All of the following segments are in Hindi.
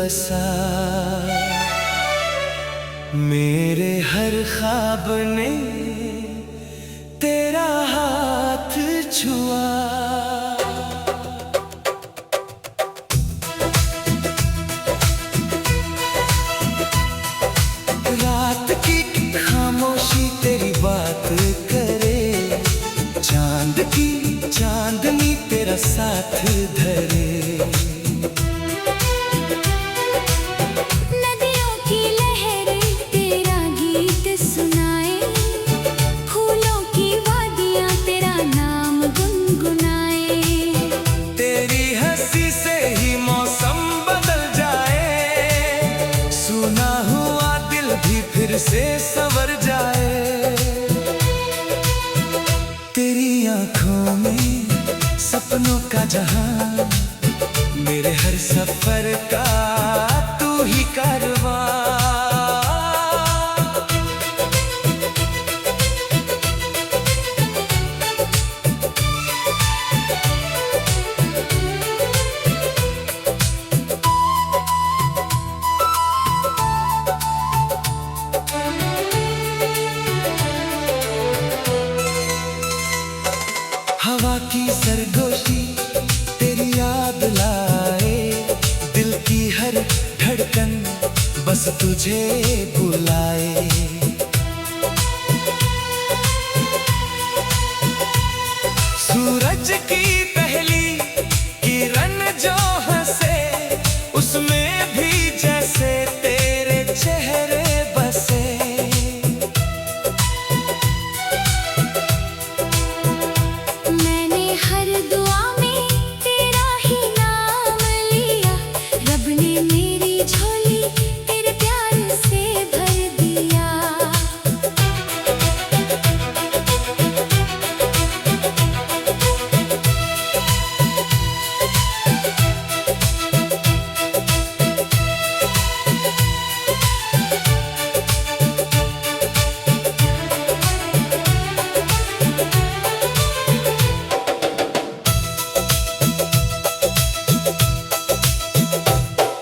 बसा। मेरे हर ख्वाब ने तेरा हाथ छुआ। रात की खामोशी तेरी बात करे, चांद की चांदनी तेरा साथ धरे। नदियों की लहरें तेरा गीत सुनाए, फूलों की वादियां तेरा नाम गुनगुनाए। तेरी हंसी से ही मौसम बदल जाए, सुना हुआ दिल भी फिर से संवर जाए। तेरी आंखों में सपनों का जहां, मेरे हर सफर का तू ही कारवां। हवा की सरगोशी तेरी याद लाए, दिल की हर धड़कन बस तुझे बुलाए। सूरज की पहली किरण जो हंसे, उसमें भी जैसे तेरे चेहरे बसे। मैंने हर दुआ में तेरा ही नाम लिया, रब ने मेरी झोली तेरे प्यार से भर दिया।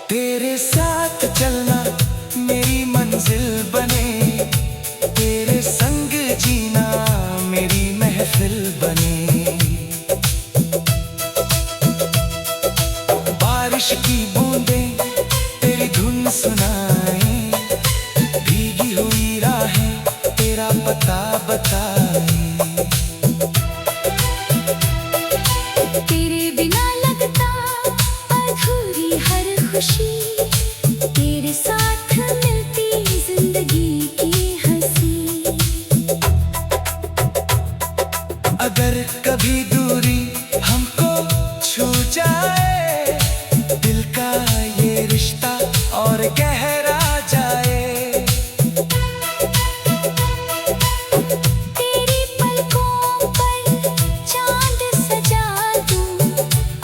तेरे साथ चलना मेरी मंजिल बने, तेरे संग जीना मेरी महफिल बने। बारिश की बूंदें तेरी धुन सुनाए, भीगी हुई राहें तेरा पता बताए। तेरे बिना लगता अधूरी हर खुशी, तेरे साथ मिलती जिंदगी की हंसी। अगर कभी दूरी हमको छू जाए, दिल का ये रिश्ता और गहरा जाए। तेरी पलकों पर चांद सजा दूं,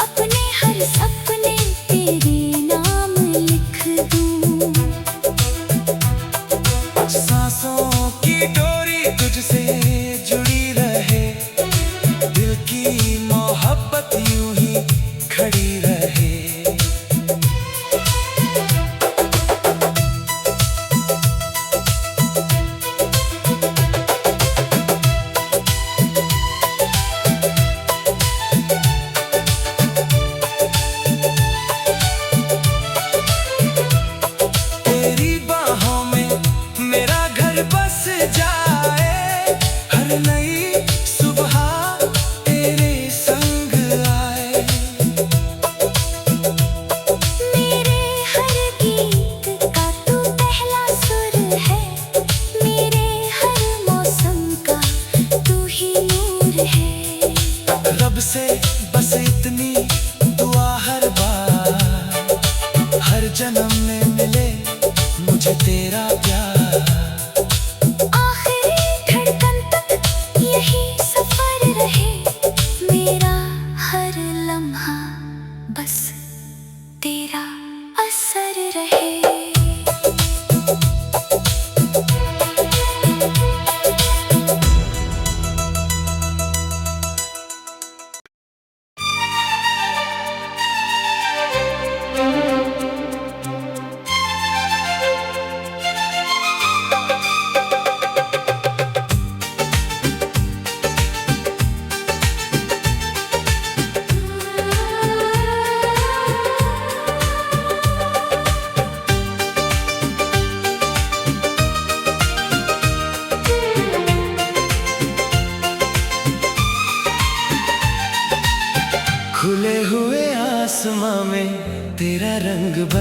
अपने हर सपने तेरे नाम लिख दूं। सांसों की डोरी तुझसे जुड़ी रहे, दिल की मोहब्बत यूं ही खड़ी रहे। तेरी बाहों में मेरा घर बस जाए, हर नई सुबह तेरे संग आए। मेरे हर गीत का तू पहला सुर है, मेरे हर मौसम का तू ही नूर है। रब से बस इतनी दुआ हर बार, हर जन्म में मिले मुझे तेरा प्यार। आखिरी धड़कन तक यही सफर रहे, मेरा हर लम्हा बस तेरा असर रहे।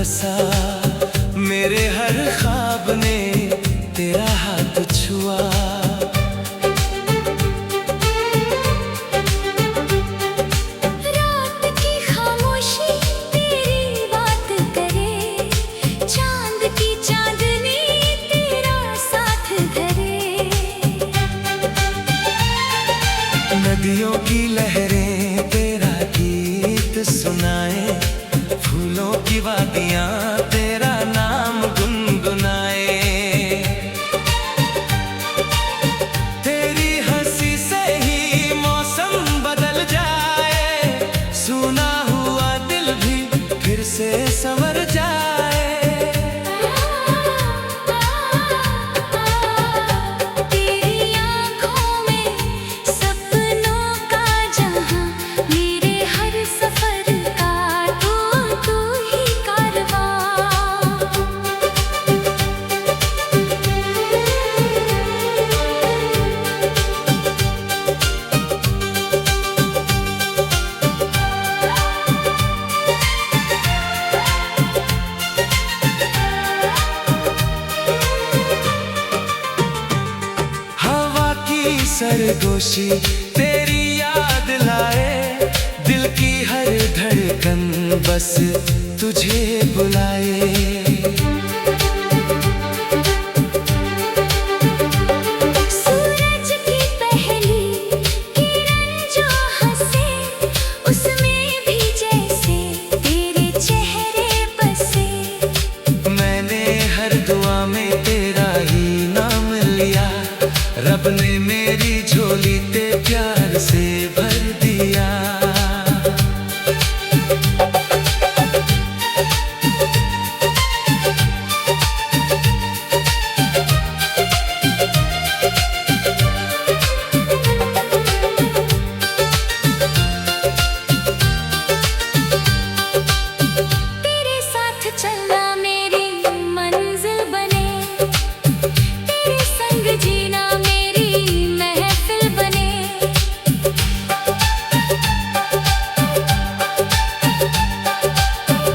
बसा, मेरे हर ख्वाब ने तेरा हाथ छुआ। रात की खामोशी तेरी बात करे, चांद की चांदनी तेरा साथ धरे। नदियों की लहरें तेरा गीत सुनाए, फूलों की वादियां तेरा नाम गुनगुनाए। तेरी हंसी से ही मौसम बदल जाए, सुना हुआ दिल भी फिर से संवर जाए। तेरी आँखों में सपनों का जहां, मेरे हर सफर का तू ही कारवां। हवा की सरगोशी तेरी याद लाए, दिल की हर धड़कन बस तुझे बुलाए। सूरज की पहली किरण जो हंसे, उसमें भी जैसे तेरे चेहरे बसे। मैंने हर दुआ में तेरा ही नाम लिया, रब ने मेरी झोली ते प्यार से भर दिया। तेरे साथ चलना मेरी मंजिल बने, तेरे संग जीना मेरी महफिल बने।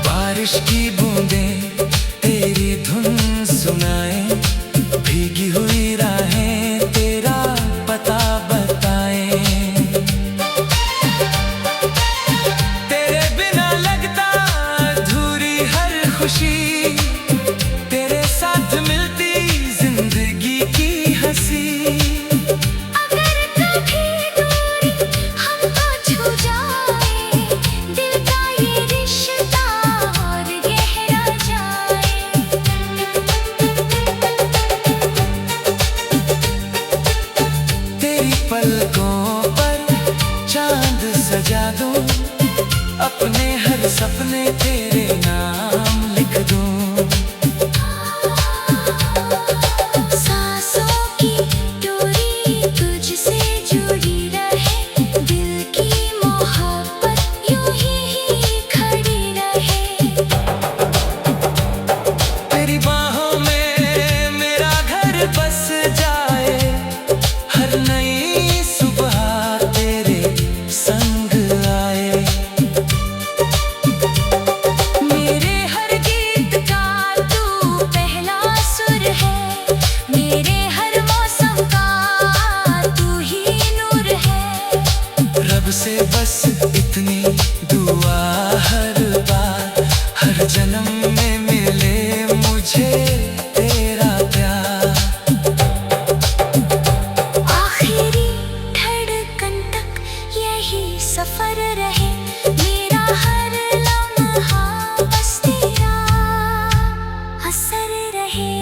बारिश की बूंदें तेरी धुन सुनाए, भीगी हुई राहें तेरा पता बताएं। तेरे बिना लगता अधूरी हर खुशी, तेरे साथ मिलती जिंदगी की हंसी। अगर कभी दूरी हमको छू जाए, दिल का ये रिश्ता और गहरा जाए। तेरी पलकों पर चांद सजा दूं, अपने हर सपने तेरे नाम लिख दूं। सांसों की डोरी तुझसे जुड़ी रहे, दिल की मोहब्बत यूं ही खड़ी रहे। तेरी बाहों में मेरा घर बस जाए, हर नई सुबह तेरे संग आए। मेरे हर गीत का तू पहला सुर है, मेरे हर मौसम का तू ही नूर है। रब से बस इतनी दुआ हर बार, हर जन्म में मिले मुझे तेरा प्यार। आखिरी धड़कन तक यही सफर रहे, मेरा हर लम्हा बस तेरा असर रहे।